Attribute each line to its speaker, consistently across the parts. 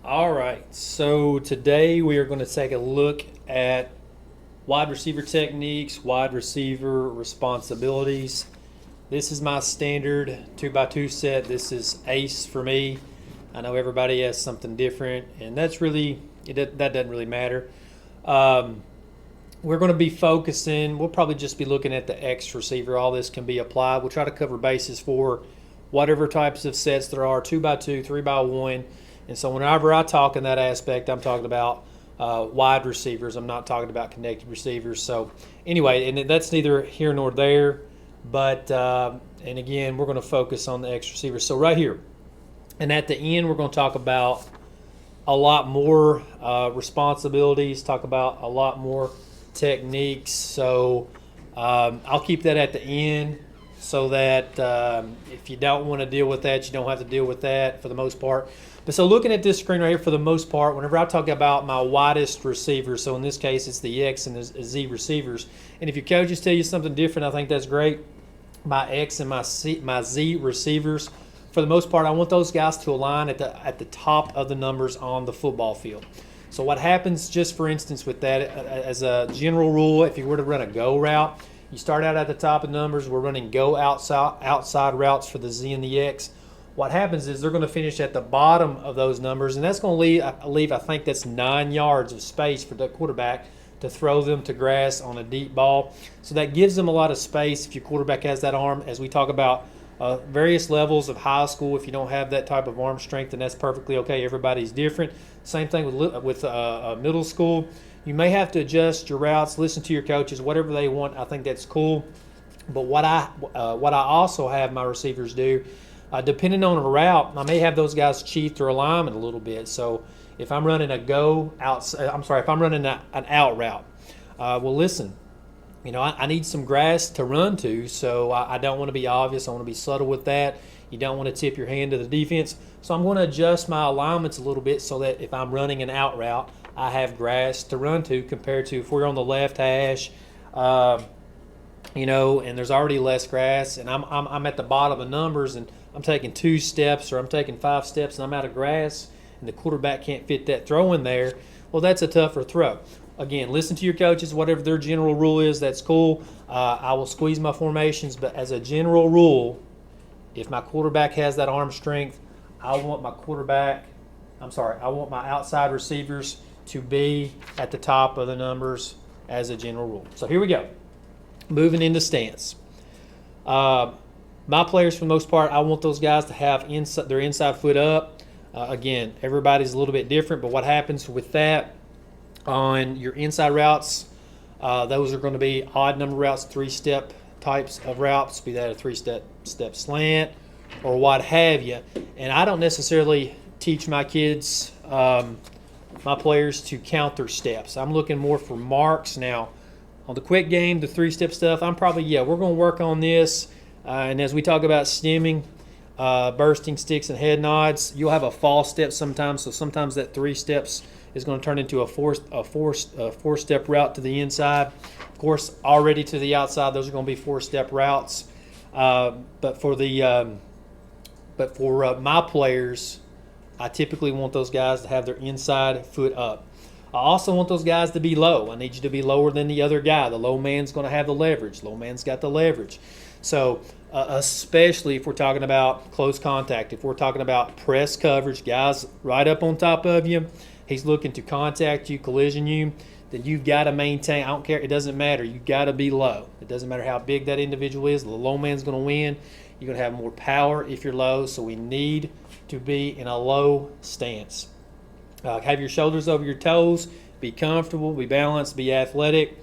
Speaker 1: All right, so today we are going to take a look at wide receiver techniques, wide receiver responsibilities. This is my standard 2x2 set. This is ace for me. I know everybody has something different, and that doesn't really matter. Um, we're going to be focusing, we'll probably just be looking at the X receiver. All this can be applied. We'll try to cover bases for whatever types of sets there are 2x2, 3x1. And so whenever I talk in that aspect, I'm talking about wide receivers. I'm not talking about connected receivers. So anyway, and that's neither here nor there. But, and again, we're going to focus on the X receivers. So right here. And at the end, we're going to talk about a lot more responsibilities, talk about a lot more techniques. So I'll keep that at the end so that if you don't want to deal with that, you don't have to deal with that for the most part. But so looking at this screen right here, for the most part, whenever I talk about my widest receivers, so in this case it's the X and the Z receivers, and if your coaches tell you something different, I think that's great. My X and my Z receivers, for the most part, I want those guys to align at the top of the numbers on the football field. So what happens, just for instance, with that, as a general rule, if you were to run a go route, you start out at the top of the numbers. We're running go outside routes for the Z and the X. What happens is they're going to finish at the bottom of those numbers, and that's going to leave I think that's 9 yards of space for the quarterback to throw them to grass on a deep ball. So that gives them a lot of space if your quarterback has that arm. As we talk about various levels of high school, if you don't have that type of arm strength, then that's perfectly okay. Everybody's different. Same thing with middle school. You may have to adjust your routes, listen to your coaches, whatever they want. I think that's cool. But what I also have my receivers do, depending on a route, I may have those guys cheat their alignment a little bit. So if I'm running if I'm running an out route, well, listen, I need some grass to run to, so I don't want to be obvious. I want to be subtle with that. You don't want to tip your hand to the defense. So I'm going to adjust my alignments a little bit so that if I'm running an out route, I have grass to run to compared to if we're on the left hash, and there's already less grass, and I'm at the bottom of the numbers, and I'm taking 2 steps or I'm taking 5 steps, and I'm out of grass, and the quarterback can't fit that throw in there. Well, that's a tougher throw. Again, listen to your coaches. Whatever their general rule is, that's cool. I will squeeze my formations, but as a general rule, if my quarterback has that arm strength, I want my outside receivers to be at the top of the numbers as a general rule. So here we go. Moving into stance. My players, for the most part, I want those guys to have their inside foot up. Again, everybody's a little bit different, but what happens with that on your inside routes, those are going to be odd number routes, 3-step types of routes, be that a 3-step slant or what have you. And I don't necessarily teach my kids, my players, to count their steps. I'm looking more for marks. Now, on the quick game, the 3-step stuff, we're going to work on this. And as we talk about stemming, bursting sticks and head nods, you'll have a false step sometimes. So sometimes that 3 steps is going to turn into a four-step route to the inside. Of course, already to the outside, those are going to be 4-step routes. But for my players, I typically want those guys to have their inside foot up. I also want those guys to be low. I need you to be lower than the other guy. The low man's going to have the leverage. Low man's got the leverage. So especially if we're talking about close contact, if we're talking about press coverage, guys right up on top of you, he's looking to contact you, collision you, then you've got to maintain. I don't care. It doesn't matter. You've got to be low. It doesn't matter how big that individual is. The low man's going to win. You're going to have more power if you're low, so we need to be in a low stance. Have your shoulders over your toes. Be comfortable. Be balanced. Be athletic.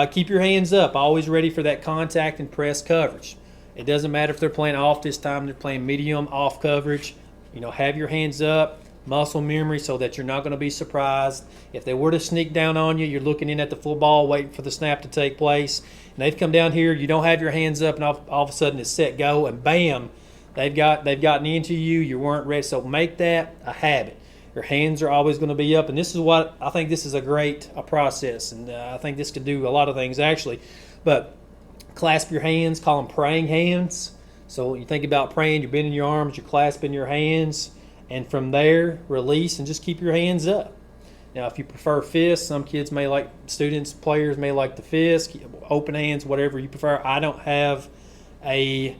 Speaker 1: Keep your hands up. Always ready for that contact and press coverage. It doesn't matter if they're playing off this time. They're playing medium off coverage. Have your hands up. Muscle memory so that you're not going to be surprised. If they were to sneak down on you, you're looking in at the football, waiting for the snap to take place, and they've come down here, you don't have your hands up, and all of a sudden it's set, go, and bam, they've gotten into you, you weren't ready. So make that a habit. Your hands are always going to be up, and this is what I think this is a great process, and I think this could do a lot of things actually. But clasp your hands, call them praying hands. So when you think about praying, you're bending your arms, you're clasping your hands, And from there, release and just keep your hands up. Now, if you prefer fists, some kids may like, students, players may like the fist, open hands, whatever you prefer. I don't have a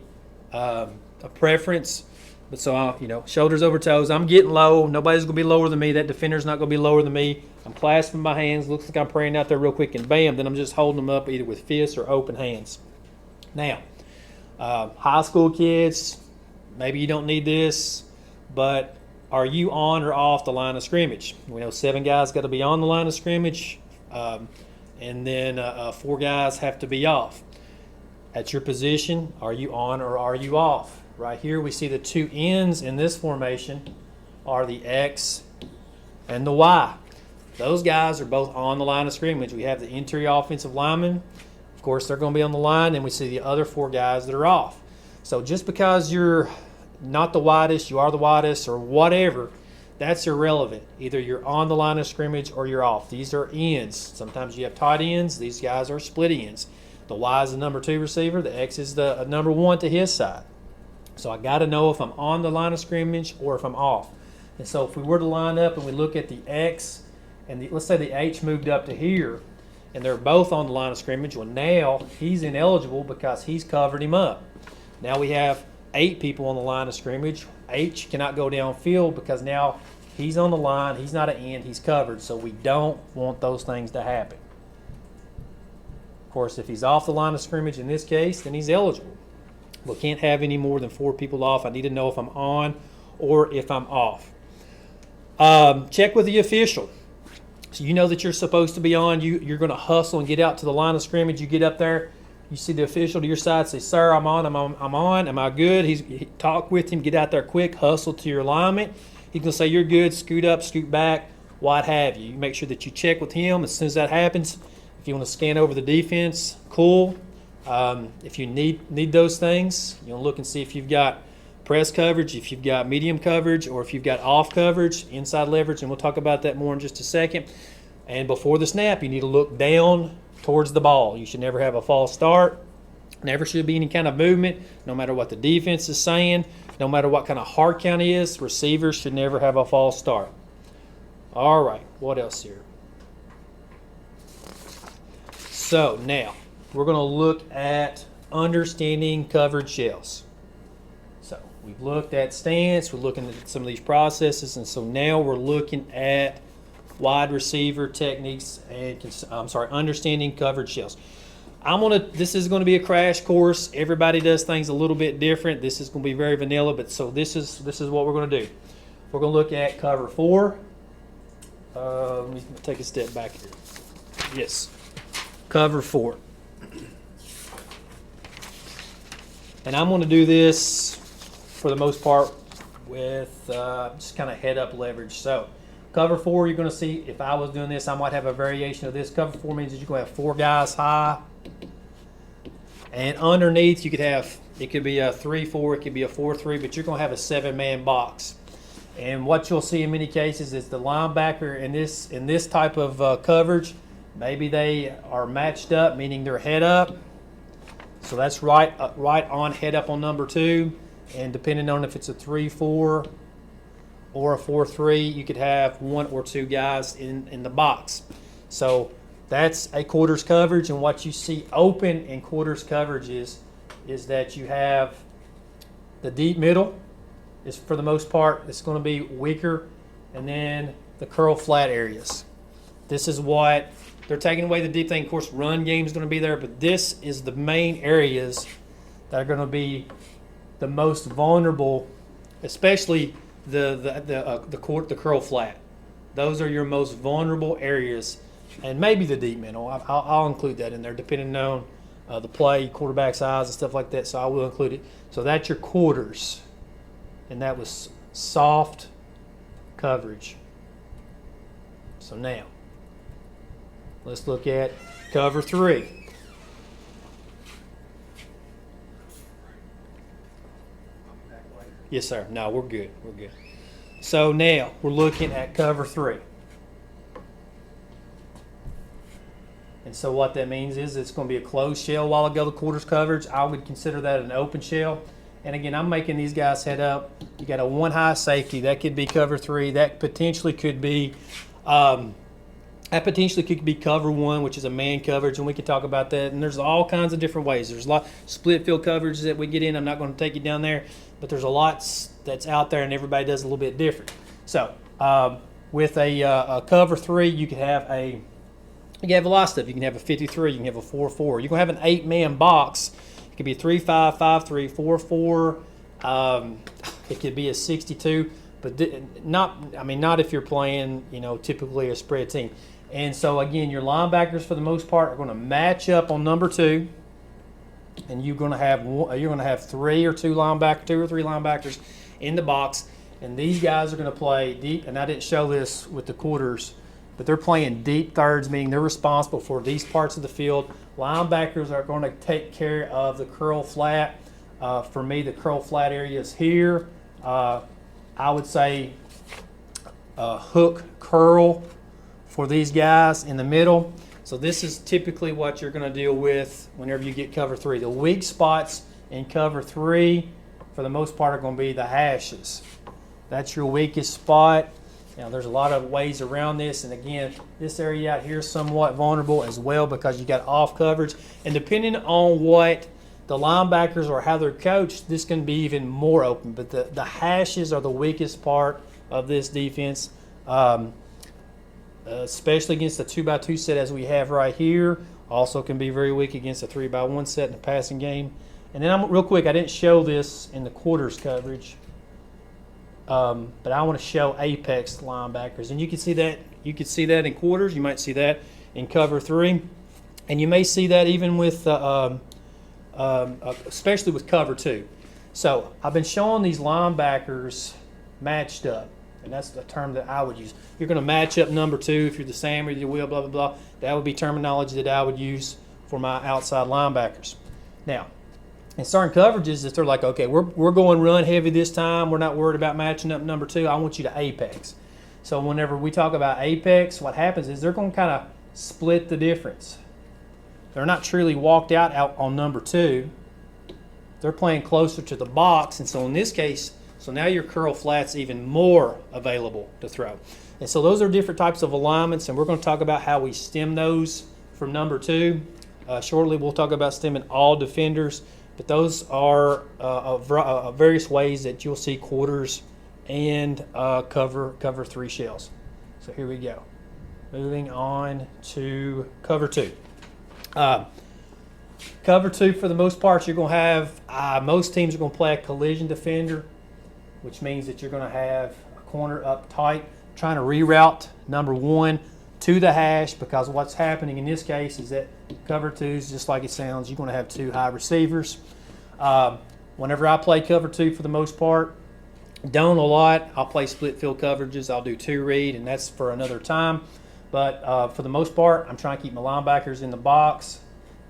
Speaker 1: preference, but so shoulders over toes. I'm getting low. Nobody's gonna be lower than me. That defender's not gonna be lower than me. I'm clasping my hands. Looks like I'm praying out there real quick, and bam, then I'm just holding them up either with fists or open hands. Now, high school kids, maybe you don't need this, but are you on or off the line of scrimmage? We know 7 guys got to be on the line of scrimmage, and then 4 guys have to be off. At your position, are you on or are you off? Right here we see the 2 ends in this formation are the X and the Y. Those guys are both on the line of scrimmage. We have the interior offensive linemen. Of course, they're going to be on the line, and we see the other 4 guys that are off. So just because you're not the widest, you are the widest, or whatever, that's irrelevant. Either you're on the line of scrimmage or you're off. These are ends. Sometimes you have tight ends. These guys are split ends. The Y is the number 2 receiver. The X is the number 1 to his side. So I got to know if I'm on the line of scrimmage or if I'm off. And so if we were to line up and we look at the X and let's say the H moved up to here, and they're both on the line of scrimmage, well, now he's ineligible because he's covered him up. Now we have 8 people on the line of scrimmage. H cannot go downfield because now he's on the line. He's not an end. He's covered. So we don't want those things to happen. Of course, if he's off the line of scrimmage in this case, then he's eligible. We can't have any more than 4 people off. I need to know if I'm on or if I'm off. Check with the official. So you know that you're supposed to be on. You're going to hustle and get out to the line of scrimmage. You get up there. You see the official to your side, say, "Sir, I'm on. I'm on. Am I good?" Talk with him. Get out there quick. Hustle to your alignment. He's going to say, "You're good." Scoot up, scoot back, what have you. You make sure that you check with him as soon as that happens. If you want to scan over the defense, cool. If you need those things, you want to look and see if you've got press coverage, if you've got medium coverage, or if you've got off coverage, inside leverage, and we'll talk about that more in just a second. And before the snap, you need to look down towards the ball. You should never have a false start. Never should be any kind of movement, no matter what the defense is saying, no matter what kind of hard count is. Receivers should never have a false start. All right, what else here? So now we're going to look at understanding coverage shells. So we've looked at stance, we're looking at some of these processes, and so now we're looking at wide receiver techniques and understanding coverage shells. This is going to be a crash course. Everybody does things a little bit different. This is going to be very vanilla, but so this is what we're going to do. We're going to look at cover 4. Let me take a step back here. Yes, cover 4. And I'm going to do this for the most part with just kind of head up leverage. So cover 4, you're going to see, if I was doing this, I might have a variation of this. Cover 4 means that you're going to have 4 guys high. And underneath, you could have, it could be a 3-4, it could be a 4-3, but you're going to have a 7-man box. And what you'll see in many cases is the linebacker in this type of coverage, maybe they are matched up, meaning they're head up. So that's right on head up on number 2. And depending on if it's a 3-4 or a 4-3, you could have 1 or 2 guys in the box. So that's a quarters coverage, and what you see open in quarters coverage is that you have the deep middle is, for the most part, it's going to be weaker, and then the curl flat areas. This is what they're taking away the deep thing. Of course, run game is going to be there, but this is the main areas that are going to be the most vulnerable, especially the curl flat. Those are your most vulnerable areas. And maybe the deep middle. I'll include that in there, depending on the play, quarterback size, and stuff like that. So I will include it. So that's your quarters. And that was soft coverage. So now, let's look at cover 3. Yes, sir. No, we're good. We're good. So now, we're looking at cover 3. And so what that means is it's going to be a closed shell. While ago, the quarters coverage, I would consider that an open shell. And again, I'm making these guys head up. You got a one high safety. That could be cover 3. That potentially could be cover 1, which is a man coverage, and we could talk about that. And there's all kinds of different ways. There's a lot split field coverage that we get in. I'm not going to take you down there, but there's a lot that's out there, and everybody does a little bit different. So with a cover 3, you can have a lot of stuff. You can have a 53. You can have a 4-4. You can have an 8-man box. It could be a 3-5, 5-3, 4-4. It could be a 62, but not if you're playing, typically a spread team. And so again, your linebackers for the most part are going to match up on number 2, and you're going to have 3 or 2 or 3 linebackers in the box, and these guys are going to play deep. And I didn't show this with the quarters, but they're playing deep thirds, meaning they're responsible for these parts of the field. Linebackers are going to take care of the curl flat. For me, the curl flat area is here. I would say hook curl for these guys in the middle. So this is typically what you're going to deal with whenever you get cover 3. The weak spots in cover 3, for the most part, are going to be the hashes. That's your weakest spot. Now, there's a lot of ways around this, and again, this area out here is somewhat vulnerable as well because you got off coverage. And depending on what the linebackers or how they're coached, this can be even more open. But the hashes are the weakest part of this defense. Especially against the 2x2 set as we have right here. Also can be very weak against a 3x1 set in the passing game. And then real quick, I didn't show this in the quarters coverage, but I want to show apex linebackers. And you can see that in quarters. You might see that in cover 3, and you may see that even with especially with cover 2. So I've been showing these linebackers matched up. And that's the term that I would use. You're going to match up number 2 if you're the Sam or the Will, blah, blah, blah. That would be terminology that I would use for my outside linebackers. Now, in certain coverages, if they're like, okay, we're going run heavy this time, we're not worried about matching up number 2, I want you to apex. So whenever we talk about apex, what happens is they're going to kind of split the difference. They're not truly walked out on number 2. They're playing closer to the box, and so in this case, so now your curl flat's even more available to throw. And so those are different types of alignments, and we're going to talk about how we stem those from number 2. Shortly we'll talk about stemming all defenders, but those are various ways that you'll see quarters and cover 3 shells. So here we go. Moving on to cover 2. Cover 2, for the most part, you're going to have, most teams are going to play a collision defender, which means that you're going to have a corner up tight, trying to reroute number 1 to the hash, because what's happening in this case is that cover 2 is just like it sounds. You're going to have 2 high receivers. Whenever I play cover 2, for the most part, don't a lot. I'll play split field coverages. I'll do 2 read, and that's for another time. But for the most part, I'm trying to keep my linebackers in the box,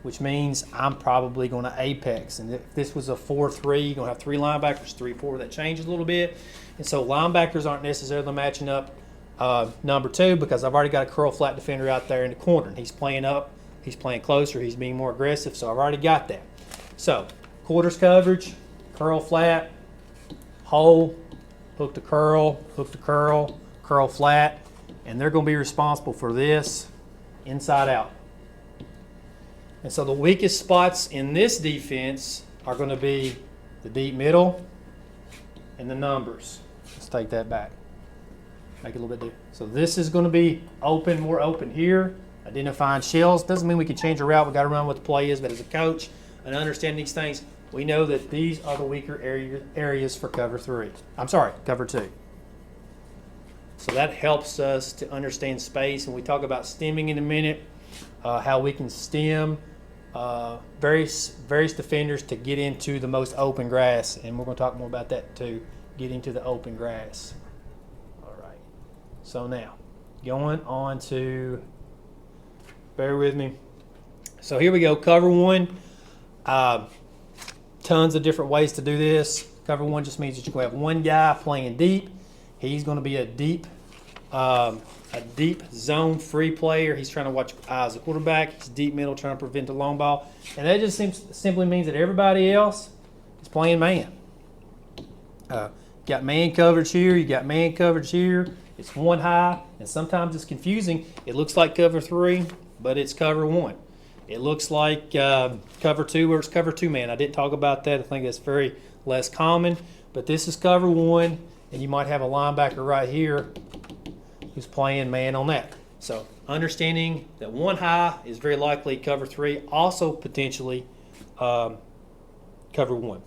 Speaker 1: which means I'm probably going to apex. And if this was a 4-3, you're going to have 3 linebackers, 3-4. That changes a little bit. And so linebackers aren't necessarily matching up number 2, because I've already got a curl flat defender out there in the corner. And he's playing up, he's playing closer, he's being more aggressive, so I've already got that. So quarters coverage, curl flat, hole, hook to curl, curl flat. And they're going to be responsible for this inside out. And so the weakest spots in this defense are going to be the deep middle and the numbers. Let's take that back. Make it a little bit different. So this is going to be open, more open here. Identifying shells. Doesn't mean we can change a route. We've got to run what the play is. But as a coach and understanding these things, we know that these are the weaker areas for cover 2. So that helps us to understand space. And we talk about stemming in a minute, how we can stem various defenders to get into the most open grass, and we're going to talk more about that too, getting to the open grass. All right, so now going on to, bear with me, so here we go, cover 1. Tons of different ways to do this. Cover 1 just means that you're going to have one guy playing deep. He's going to be a deep zone free player. He's trying to watch eyes the quarterback. He's deep middle, trying to prevent the long ball. And that just simply means that everybody else is playing man. Got man coverage here, you got man coverage here. It's one high, and sometimes it's confusing. It looks like cover 3, but it's cover 1. It looks like cover 2, or it's cover 2 man. I didn't talk about that. I think that's very less common, but this is cover 1, and you might have a linebacker right here who's playing man on that. So understanding that one high is very likely cover 3, also potentially cover 1.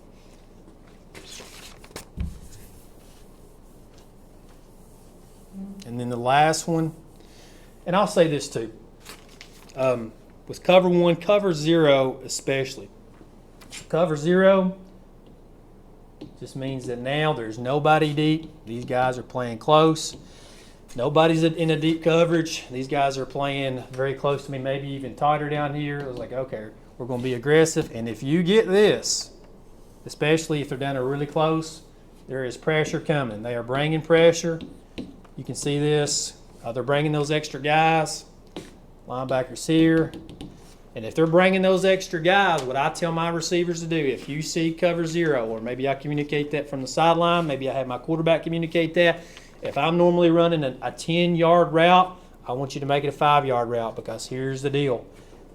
Speaker 1: And then the last one, and I'll say this too, with cover 1, cover 0 especially. Cover 0 just means that now there's nobody deep. These guys are playing close. Nobody's in a deep coverage. These guys are playing very close to me, maybe even tighter down here. I was like, okay, we're going to be aggressive. And if you get this, especially if they're down there really close, there is pressure coming. They are bringing pressure. You can see this. They're bringing those extra guys. Linebackers here. And if they're bringing those extra guys, what I tell my receivers to do, if you see cover 0, or maybe I communicate that from the sideline, maybe I have my quarterback communicate that. If I'm normally running a 10-yard route, I want you to make it a 5-yard route, because here's the deal.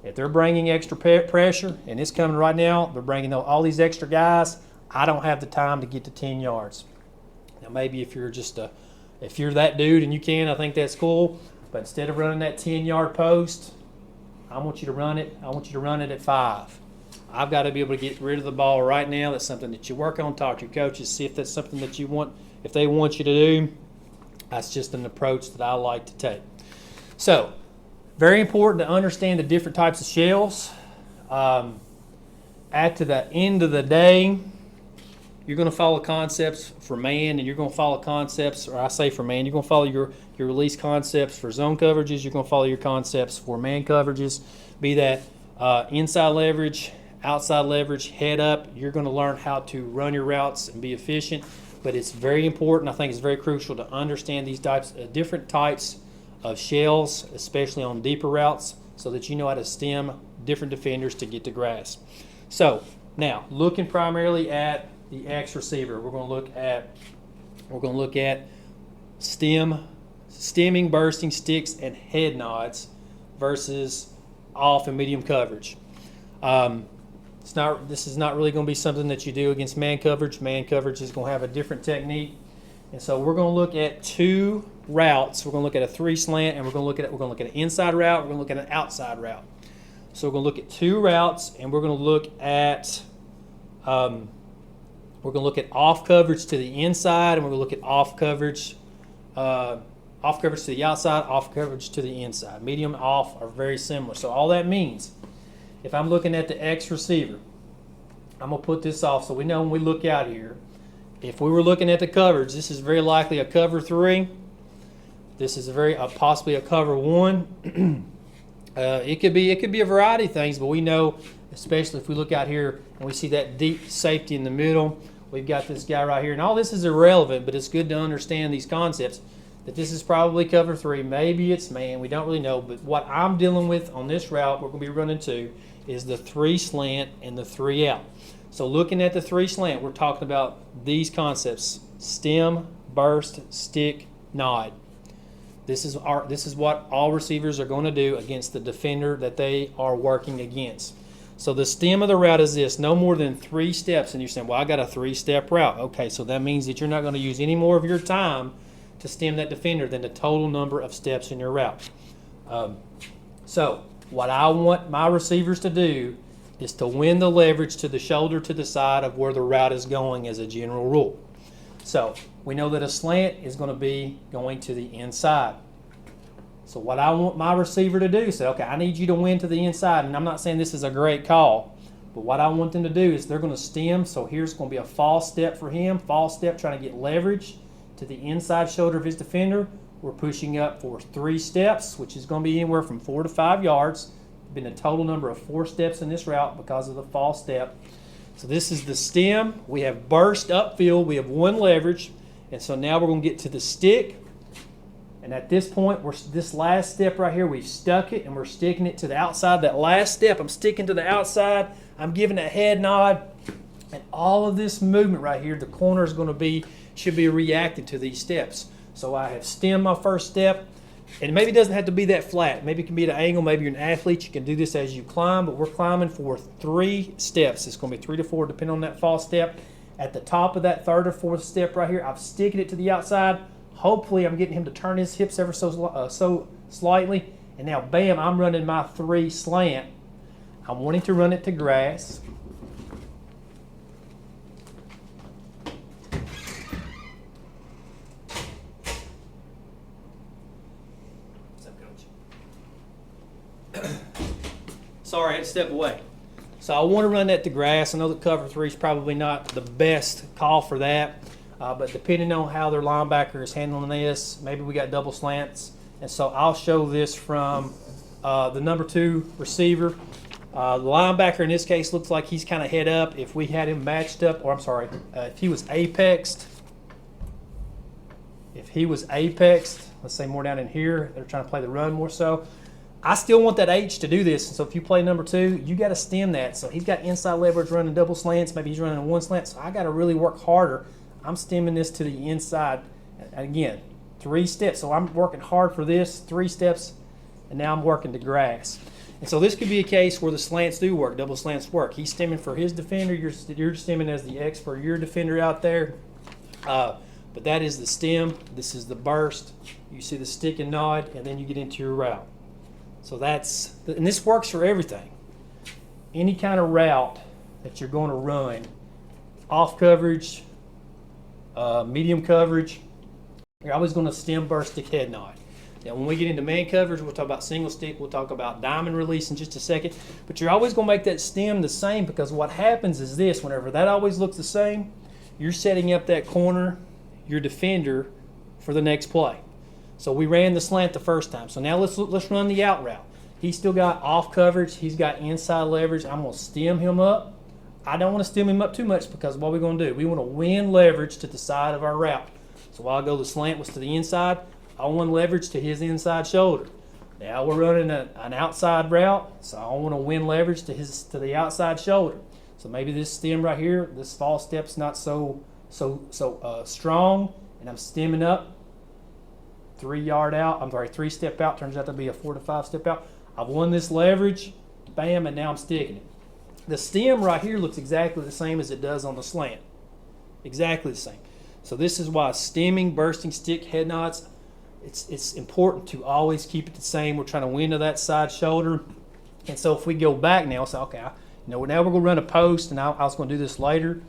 Speaker 1: If they're bringing extra pressure, and it's coming right now, they're bringing all these extra guys, I don't have the time to get to 10 yards. Now maybe if you're if you're that dude and you can, I think that's cool. But instead of running that 10-yard post, I want you to run it. I want you to run it at 5. I've got to be able to get rid of the ball right now. That's something that you work on. Talk to your coaches. See if that's something that you want. If they want you to do, that's just an approach that I like to take. So, very important to understand the different types of shells. At the end of the day, you're going to follow concepts for man, and you're going to follow concepts, or I say for man, you're going to follow your release concepts for zone coverages. You're going to follow your concepts for man coverages, be that inside leverage, outside leverage, head up. You're going to learn how to run your routes and be efficient. But it's very important, I think it's very crucial to understand these different types of shells, especially on deeper routes, so that you know how to stem different defenders to get to grass. So now, looking primarily at the X receiver, we're going to look at stemming, bursting, sticks, and head nods versus off and medium coverage. This is not really going to be something that you do against man coverage. Man coverage is going to have a different technique, and so we're going to look at 2 routes. We're going to look at a 3 slant, and we're going to look at an inside route. We're going to look at an outside route. So we're going to look at 2 routes, and we're going to look at off coverage to the inside, and we're going to look at off coverage to the outside, off coverage to the inside. Medium, off are very similar. So all that means, if I'm looking at the X receiver, I'm going to put this off so we know when we look out here. If we were looking at the coverage, this is very likely a cover 3. This is possibly a cover 1. It could be a variety of things, but we know, especially if we look out here and we see that deep safety in the middle, we've got this guy right here. And all this is irrelevant, but it's good to understand these concepts, that this is probably cover 3. Maybe it's man. We don't really know. But what I'm dealing with on this route, we're going to be running 2, is the 3 slant and the 3 out. So looking at the 3 slant, we're talking about these concepts: stem, burst, stick, nod. This is what all receivers are going to do against the defender that they are working against. So the stem of the route is this: no more than 3 steps. And you're saying, well, I got a 3-step route. Okay, so that means that you're not going to use any more of your time to stem that defender than the total number of steps in your route. So what I want my receivers to do is to win the leverage to the shoulder to the side of where the route is going as a general rule. So we know that a slant is going to be going to the inside. So what I want my receiver to do is say, okay, I need you to win to the inside. And I'm not saying this is a great call, but what I want them to do is they're going to stem. So here's going to be a false step for him, false step trying to get leverage to the inside shoulder of his defender. We're pushing up for 3 steps, which is going to be anywhere from 4 to 5 yards. Been a total number of 4 steps in this route because of the false step. So this is the stem. We have burst upfield. We have 1 leverage. And so now we're going to get to the stick. And at this point, this last step right here, we've stuck it and we're sticking it to the outside. That last step, I'm sticking to the outside. I'm giving a head nod. And all of this movement right here, the corner is going to should be reacting to these steps. So I have stemmed my first step, and maybe it doesn't have to be that flat. Maybe it can be at an angle. Maybe you're an athlete. You can do this as you climb, but we're climbing for 3 steps. It's going to be 3 to 4, depending on that fall step. At the top of that 3rd or 4th step right here, I'm sticking it to the outside. Hopefully, I'm getting him to turn his hips ever so slightly. And now, bam, I'm running my 3 slant. I'm wanting to run it to grass. Sorry, I had to step away. So I want to run that to grass. I know that cover 3 is probably not the best call for that, but depending on how their linebacker is handling this, maybe we got double slants. And so I'll show this from the number 2 receiver. The linebacker in this case looks like he's kind of head up. If we had him matched up, or I'm sorry, if he was apexed, let's say more down in here, they're trying to play the run more so. I still want that H to do this, so if you play number 2, you got to stem that. So he's got inside leverage running double slants, maybe he's running a 1 slant, so I got to really work harder. I'm stemming this to the inside. Again, 3 steps, so I'm working hard for this, 3 steps, and now I'm working to grass. And so this could be a case where the slants do work, double slants work. He's stemming for his defender, you're stemming as the X for your defender out there. But that is the stem, this is the burst. You see the stick and nod, and then you get into your route. So and this works for everything. Any kind of route that you're going to run, off coverage, medium coverage, you're always going to stem, burst, stick, head nod. Now when we get into man coverage, we'll talk about single stick, we'll talk about diamond release in just a second, but you're always going to make that stem the same, because what happens is this: whenever that always looks the same, you're setting up that corner, your defender, for the next play. So we ran the slant the first time. So now let's run the out route. He's still got off coverage. He's got inside leverage. I'm going to stem him up. I don't want to stem him up too much, because what we're going to do, we want to win leverage to the side of our route. So while I go the slant was to the inside, I want leverage to his inside shoulder. Now we're running an outside route, so I want to win leverage to the outside shoulder. So maybe this stem right here, this fall step's not so strong, and I'm stemming up. 3 step out, turns out to be a 4 to 5 step out. I've won this leverage, bam, and now I'm sticking it. The stem right here looks exactly the same as it does on the slant. Exactly the same. So this is why stemming, bursting, stick, head nods, it's important to always keep it the same. We're trying to win to that side shoulder. And so if we go back now, so okay, now we're going to run a post, and I was going to do this later.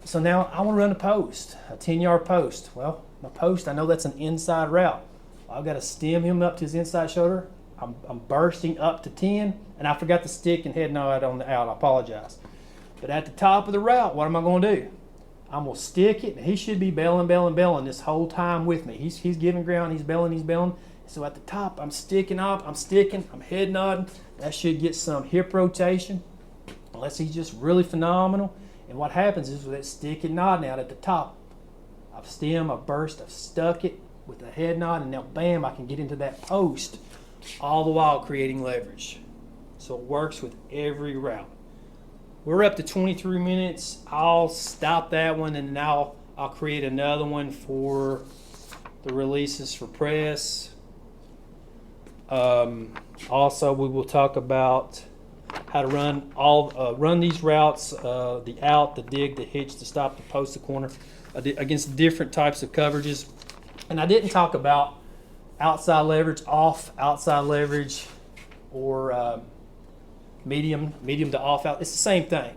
Speaker 1: So now I want to run a post, a 10-yard post. Well, my post, I know that's an inside route. I've got to stem him up to his inside shoulder. I'm bursting up to 10, and I forgot the stick and head nod on the out. I apologize. But at the top of the route, what am I going to do? I'm going to stick it, and he should be belling this whole time with me. He's giving ground, he's belling. So at the top, I'm sticking up, I'm head nodding. That should get some hip rotation, unless he's just really phenomenal. And what happens is with that stick and nod out at the top, I've stemmed, I've burst, I've stuck it with the head nod, and now bam, I can get into that post, all the while creating leverage. So it works with every route. We're up to 23 minutes. I'll stop that one, and now I'll create another one for the releases for press. Also, we will talk about how to run these routes, the out, the dig, the hitch, the stop, the post, the corner, against different types of coverages. And I didn't talk about outside leverage, off outside leverage, or medium to off out. It's the same thing.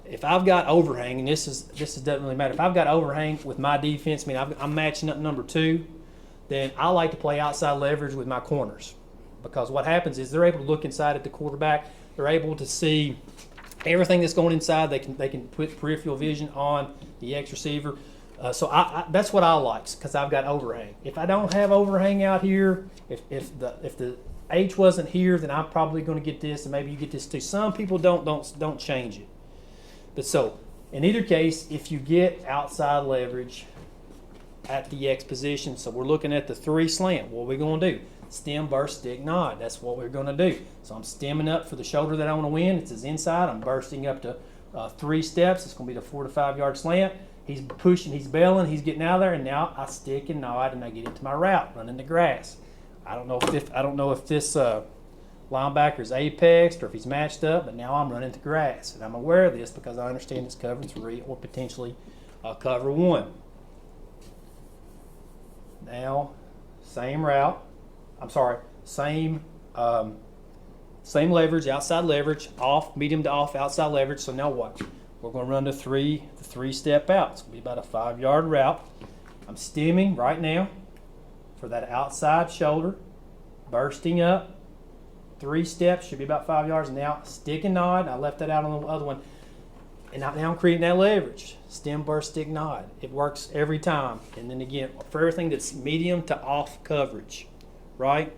Speaker 1: If I've got overhang, and this doesn't really matter. If I've got overhang with my defense, I'm matching up number 2, then I like to play outside leverage with my corners, because what happens is they're able to look inside at the quarterback. They're able to see everything that's going inside. They can put peripheral vision on the X receiver. So that's what I like, because I've got overhang. If I don't have overhang out here, if the H wasn't here, then I'm probably going to get this, and maybe you get this too. Some people don't change it. But so in either case, if you get outside leverage at the X position, so we're looking at the 3 slant, what are we going to do? Stem, burst, stick, nod. That's what we're going to do. So I'm stemming up for the shoulder that I want to win. It's his inside. I'm bursting up to 3 steps. It's going to be the 4 to 5 yard slant. He's pushing, he's bailing, he's getting out of there, and now I stick and nod and I get into my route, running the grass. I don't know if this linebacker's apexed or if he's matched up, but now I'm running the grass, and I'm aware of this because I understand it's cover 3 or potentially cover 1. Now, same route. I'm sorry, same leverage, outside leverage, off, medium to off, outside leverage. So now what? We're going to run the three step out. It's going to be about a 5 yard route. I'm stemming right now for that outside shoulder, bursting up. 3 steps, should be about 5 yards. Now stick and nod. I left that out on the other one. And now I'm creating that leverage. Stem, burst, stick, nod. It works every time. And then again, for everything that's medium to off coverage, right?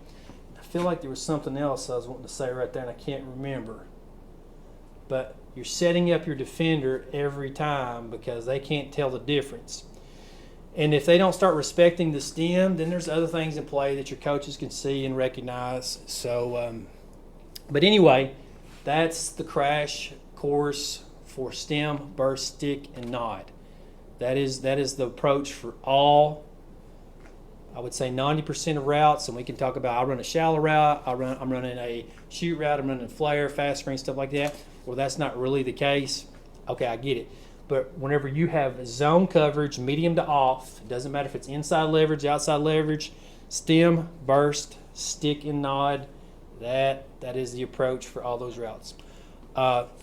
Speaker 1: I feel like there was something else I was wanting to say right there and I can't remember. But you're setting up your defender every time because they can't tell the difference. And if they don't start respecting the stem, then there's other things in play that your coaches can see and recognize. So, but anyway, that's the crash course for stem, burst, stick, and nod. That is the approach for all, I would say 90% of routes. And we can talk about, I run a shallow route, I'm running a shoot route, I'm running a flare, fast screen, stuff like that. Well, that's not really the case. Okay, I get it. But whenever you have zone coverage, medium to off, it doesn't matter if it's inside leverage, outside leverage, stem, burst, stick, and nod, that is the approach for all those routes.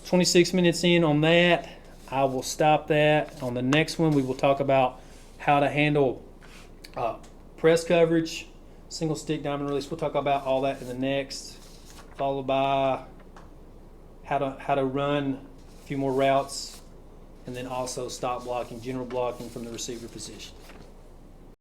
Speaker 1: 26 minutes in on that. I will stop that. On the next one, we will talk about how to handle press coverage, single stick, diamond release. We'll talk about all that in the next, followed by how to run a few more routes, and then also stop blocking, general blocking from the receiver position.